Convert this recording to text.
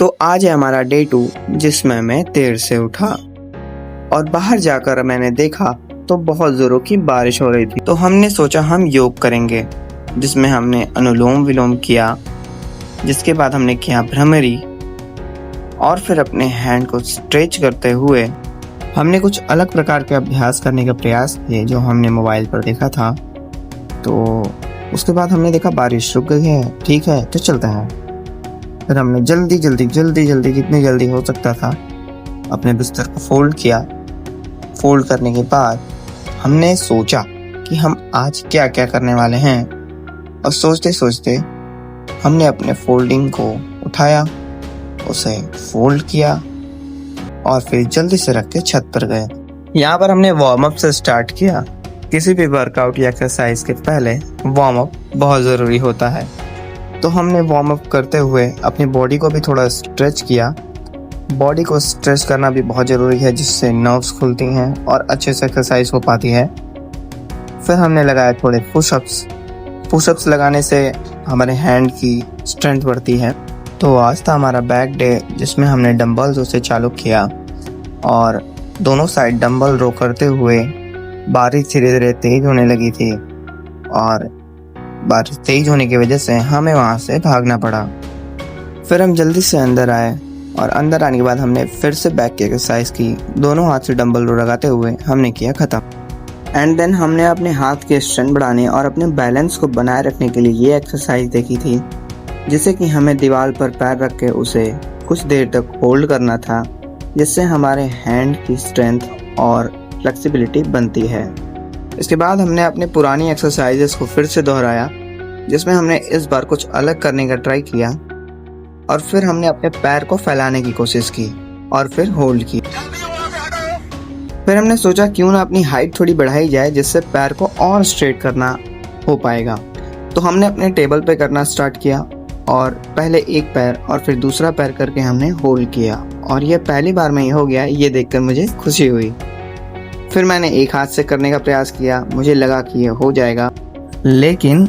तो आज है हमारा डे 2 जिसमें मैं देर से उठा और बाहर जाकर मैंने देखा तो बहुत जोरों की बारिश हो रही थी। तो हमने सोचा हम योग करेंगे, जिसमें हमने अनुलोम विलोम किया, जिसके बाद हमने किया भ्रमरी और फिर अपने हैंड को स्ट्रेच करते हुए हमने कुछ अलग प्रकार के अभ्यास करने का प्रयास किए जो हमने मोबाइल पर देखा था। तो उसके बाद हमने देखा बारिश रुक गई है, ठीक है तो चलते हैं। फिर हमने जल्दी जितनी जल्दी हो सकता था अपने बिस्तर को फोल्ड किया। फोल्ड करने के बाद हमने सोचा कि हम आज क्या क्या करने वाले हैं, और सोचते सोचते हमने अपने फोल्डिंग को उठाया, उसे फोल्ड किया और फिर जल्दी से रख के छत पर गए। यहाँ पर हमने वार्म अप से स्टार्ट किया। किसी भी वर्कआउट या एक्सरसाइज के पहले वार्म अप बहुत ज़रूरी होता है। तो हमने वार्म अप करते हुए अपनी बॉडी को भी थोड़ा स्ट्रेच किया। बॉडी को स्ट्रेच करना भी बहुत ज़रूरी है, जिससे नर्व्स खुलती हैं और अच्छे से एक्सरसाइज हो पाती है। फिर हमने लगाए थोड़े पुशअप्स लगाने से हमारे हैंड की स्ट्रेंथ बढ़ती है। तो आज था हमारा बैक डे, जिसमें हमने डंबल्स से चालू किया और दोनों साइड डंबल रो करते हुए बारिश धीरे धीरे तेज होने लगी थी, और बारिश तेज होने की वजह से हमें वहाँ से भागना पड़ा। फिर हम जल्दी से अंदर आए और अंदर आने के बाद हमने फिर से बैक की एक्सरसाइज की। दोनों हाथ से डंबल रो लगाते हुए हमने किया ख़त्म। एंड देन हमने अपने हाथ के स्ट्रेंथ बढ़ाने और अपने बैलेंस को बनाए रखने के लिए ये एक्सरसाइज देखी थी, जिससे कि हमें दीवार पर पैर रख के उसे कुछ देर तक होल्ड करना था, जिससे हमारे हैंड की स्ट्रेंथ और फ्लेक्सिबिलिटी बनती है। इसके बाद हमने अपने पुरानी एक्सरसाइजेस को फिर से दोहराया, जिसमें हमने इस बार कुछ अलग करने का ट्राई किया, और फिर हमने अपने पैर को फैलाने की कोशिश की और फिर होल्ड की। फिर हमने सोचा क्यों ना अपनी हाइट थोड़ी बढ़ाई जाए, जिससे पैर को और स्ट्रेट करना हो पाएगा। तो हमने अपने टेबल पे करना स्टार्ट किया और पहले एक पैर और फिर दूसरा पैर करके हमने होल्ड किया, और ये पहली बार में ही हो गया। ये देखकर मुझे खुशी हुई। फिर मैंने एक हाथ से करने का प्रयास किया, मुझे लगा कि ये हो जाएगा, लेकिन